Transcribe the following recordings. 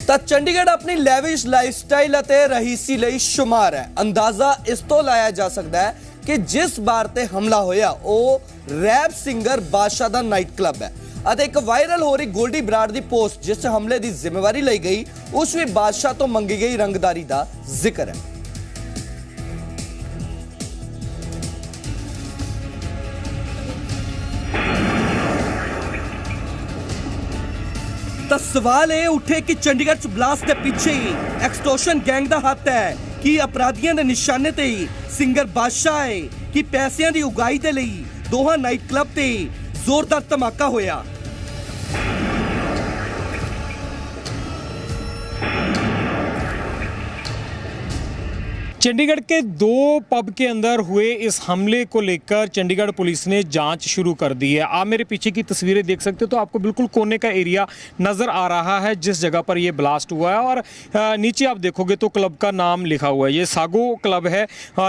ਤਾਂ ਚੰਡੀਗੜ੍ਹ ਆਪਣੀ lavish lifestyle ਅਤੇ ਰਹੀਸੀ ਲਈ ਸ਼ੁਮਾਰ ਹੈ। ਅੰਦਾਜ਼ਾ ਇਸ ਤੋਂ ਲਾਇਆ ਜਾ ਸਕਦਾ ਹੈ ਕਿ ਜਿਸ ਬਾਰ ਤੇ ਹਮਲਾ ਹੋਇਆ ਉਹ ਰੈਪ ਸਿੰਗਰ ਬਾਦਸ਼ਾਹ ਦਾ ਨਾਈਟ ਕਲੱਬ ਹੈ ਅਤੇ ਇੱਕ ਵਾਇਰਲ ਹੋ ਰਹੀ ਗੋਲਡੀ ਬਰਾੜ ਦੀ ਪੋਸਟ ਜਿਸ ਹਮਲੇ ਦੀ ਜ਼ਿੰਮੇਵਾਰੀ ਲਈ ਗਈ ਉਸ ਵਿੱਚ ਬਾਦਸ਼ਾਹ ਤੋਂ ਮੰਗੀ ਗਈ ਰੰਗਦਾਰੀ ਦਾ ਜ਼ਿਕਰ ਹੈ। ਤਾਂ सवाल ये उठे कि चंडीगढ़ ब्लास्ट के पीछे ही एक्सटॉर्शन गैंग का हाथ है कि अपराधियों के निशाने ते ही सिंगर बादशाह है कि पैसों की उगाई के लिए दोहा नाइट क्लब ते जोरदार धमाका होया। चंडीगढ़ के दो पब के अंदर हुए इस हमले को लेकर चंडीगढ़ पुलिस ने जांच शुरू कर दी है। आप मेरे पीछे की तस्वीरें देख सकते हो तो आपको बिल्कुल कोने का एरिया नज़र आ रहा है जिस जगह पर ये ब्लास्ट हुआ है और नीचे आप देखोगे तो क्लब का नाम लिखा हुआ है। ये सागो क्लब है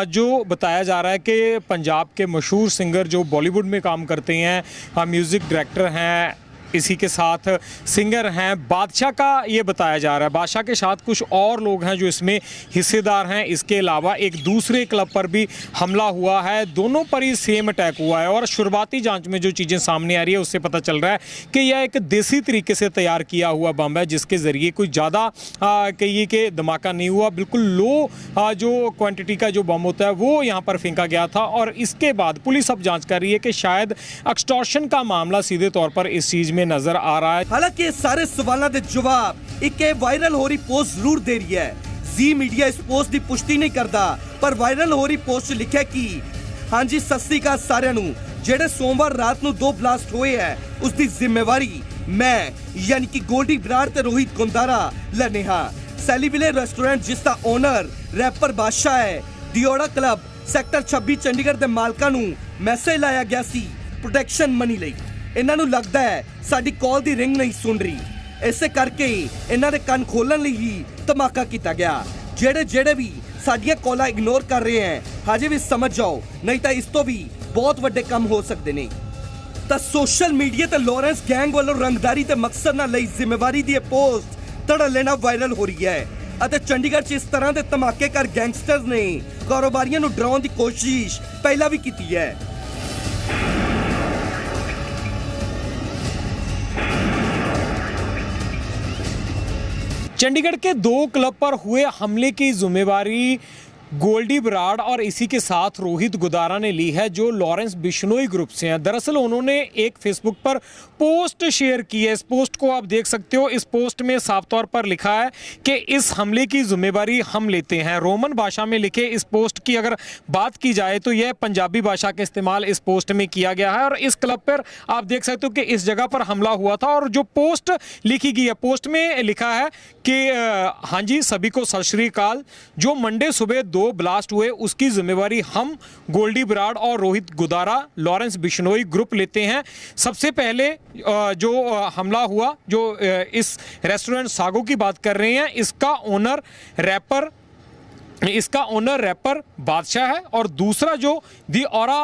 जो बताया जा रहा है कि पंजाब के मशहूर सिंगर जो बॉलीवुड में काम करते हैं, म्यूज़िक डायरेक्टर हैं, इसी के साथ सिंगर हैं, बादशाह का ये बताया जा रहा है। बादशाह के साथ कुछ और लोग हैं जो इसमें हिस्सेदार हैं। इसके अलावा एक दूसरे क्लब पर भी हमला हुआ है, दोनों पर ही सेम अटैक हुआ है और शुरुआती जांच में जो चीज़ें सामने आ रही है उससे पता चल रहा है कि यह एक देसी तरीके से तैयार किया हुआ बम है जिसके ज़रिए कोई ज़्यादा कहिए कि धमाका नहीं हुआ। बिल्कुल लो जो क्वान्टिटी का जो बम होता है वो यहाँ पर फेंका गया था और इसके बाद पुलिस अब जाँच कर रही है कि शायद एक्सटॉर्शन का मामला सीधे तौर पर इस चीज़ नजर आ रहा है। हालांकि सारे सवालों के जवाब एक वायरल हो रही पोस्ट जरूर दे रही है। जी मीडिया इस पोस्ट की पुष्टि नहीं करता पर वायरल हो रही पोस्ट लिखा कि हाँ जी सत श्री अकाल सारिਆਂ ਨੂੰ ਜਿਹੜੇ सोमवार रात ਨੂੰ दो ब्लास्ट हुए है उसकी जिम्मेवारी मैं यानी कि गोल्डी बराड़ ते रोहित गुंदारा लेने हाँ। सैलीविले रेस्टोरेंट जिसका ओनर रैपर बादशाह है, दियोड़ा क्लब सैक्टर 26 चंडीगढ़ के मालकां ਨੂੰ मैसेज लाया गया सी प्रोटेक्शन मनी ਲਈ। ਇਹਨਾਂ ਨੂੰ ਲੱਗਦਾ ਹੈ ਸਾਡੀ ਕਾਲ ਦੀ ਰਿੰਗ ਨਹੀਂ ਸੁਣ ਰਹੀ, ਇਸੇ ਕਰਕੇ ਇਹਨਾਂ ਦੇ ਕੰਨ ਖੋਲਣ ਲਈ ਹੀ ਧਮਾਕਾ ਕੀਤਾ ਗਿਆ। ਜਿਹੜੇ ਵੀ ਸਾਡੀਆਂ ਕਾਲਾਂ ਇਗਨੋਰ ਕਰ ਰਹੇ ਹੈ ਹਜੇ ਵੀ ਸਮਝ ਜਾਓ ਨਹੀਂ ਤਾਂ ਇਸ ਤੋਂ ਵੀ ਬਹੁਤ ਵੱਡੇ ਕੰਮ ਹੋ ਸਕਦੇ ਨੇ। ਤਾਂ ਸੋਸ਼ਲ ਮੀਡੀਆ ਤੇ ਲਾਰੈਂਸ ਗੈਂਗ ਵੱਲੋਂ ਰੰਗਦਾਰੀ ਤੇ ਮਕਸਦ ਨਾਲ ਲਈ ਜ਼ਿੰਮੇਵਾਰੀ ਦੀ ਇਹ ਪੋਸਟ ਧੜੱਲੇ ਨਾਲ ਵਾਇਰਲ ਹੋ ਰਹੀ ਹੈ ਅਤੇ ਚੰਡੀਗੜ੍ਹ 'ਚ ਇਸ ਤਰ੍ਹਾਂ ਦੇ ਧਮਾਕੇਕਾਰ ਗੈਂਗਸਟਰਸ ਨੇ ਕਾਰੋਬਾਰੀਆਂ ਨੂੰ ਡਰਾਉਣ ਦੀ ਕੋਸ਼ਿਸ਼ ਪਹਿਲਾਂ ਵੀ ਕੀਤੀ ਹੈ। चंडीगढ़ के दो क्लब पर हुए हमले की जिम्मेवारी गोल्डी बराड़ और इसी के साथ रोहित गुदारा ने ली है जो लॉरेंस बिश्नोई ग्रुप से हैं। दरअसल उन्होंने एक फेसबुक पर पोस्ट शेयर की है। इस पोस्ट को आप देख सकते हो। इस पोस्ट में साफ तौर पर लिखा है कि इस हमले की जिम्मेवारी हम लेते हैं। रोमन भाषा में लिखे इस पोस्ट की अगर बात की जाए तो यह पंजाबी भाषा का इस्तेमाल इस पोस्ट में किया गया है और इस क्लब पर आप देख सकते हो कि इस जगह पर हमला हुआ था और जो पोस्ट लिखी गई है पोस्ट में लिखा है कि हाँ जी सभी को सत श्री अकाल। जो मंडे सुबह दो ब्लास्ट हुए उसकी जिम्मेवारी हम गोल्डी बराड़ और रोहित गुदारा लॉरेंस बिश्नोई ग्रुप लेते हैं। सबसे पहले जो हमला हुआ जो इस रेस्टोरेंट सागो की बात कर रहे हैं इसका ओनर रैपर बादशाह है और दूसरा जो दी औरा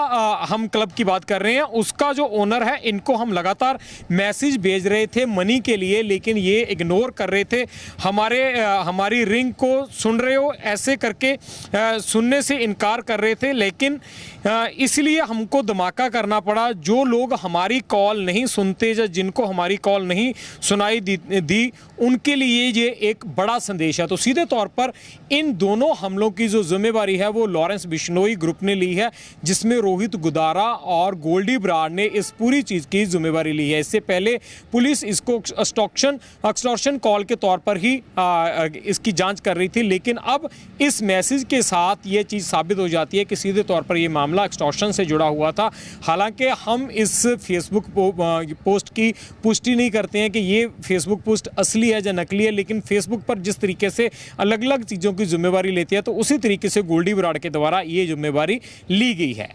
हम क्लब की बात कर रहे हैं उसका जो ओनर है इनको हम लगातार मैसेज भेज रहे थे मनी के लिए लेकिन ये इग्नोर कर रहे थे। हमारी रिंग को सुन रहे हो ऐसे करके सुनने से इनकार कर रहे थे लेकिन इसलिए हमको धमाका करना पड़ा। जो लोग हमारी कॉल नहीं सुनते या जिनको हमारी कॉल नहीं सुनाई दी उनके लिए ये एक बड़ा संदेश है। तो सीधे तौर पर इन दोनों हमलों की जो जिम्मेवारी है वो लॉरेंस बिश्नोई ग्रुप ने ली है जिसमें रोहित गुदारा और गोल्डी बराड़ ने इस पूरी चीज़ की जिम्मेवारी ली है। इससे पहले पुलिस इसको एक्सटॉर्शन कॉल के तौर पर ही इसकी जांच कर रही थी लेकिन अब इस मैसेज के साथ ये चीज़ साबित हो जाती है कि सीधे तौर पर ये मामला एक्सटॉर्शन से जुड़ा हुआ था। हालांकि हम इस फेसबुक पोस्ट की पुष्टि नहीं करते हैं कि ये फेसबुक पोस्ट असली है या नकली है लेकिन फेसबुक पर जिस तरीके से अलग अलग चीज़ों की जिम्मेवारी लेती है तो उसी तरीके से गोल्डी बराड़ के द्वारा ये जिम्मेवारी ली गई है।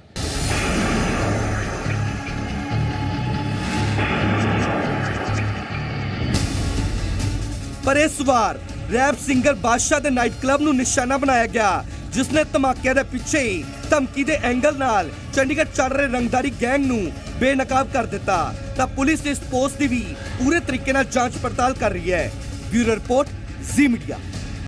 पर इस बार रैप सिंगर बादशाह के नाइट क्लब ਨੂੰ ਨਿਸ਼ਾਨਾ ਬਣਾਇਆ ਗਿਆ जिसने धमाके के पीछे धमकी के एंगल नाल चंडीगढ़ चल रहे रंगदारी गैंग नू बेनकाब कर दिता। तां पुलिस इस पोस्ट की भी पूरे तरीके नाल जांच पड़ताल कर रही है। ब्यूरो रिपोर्ट जी मीडिया।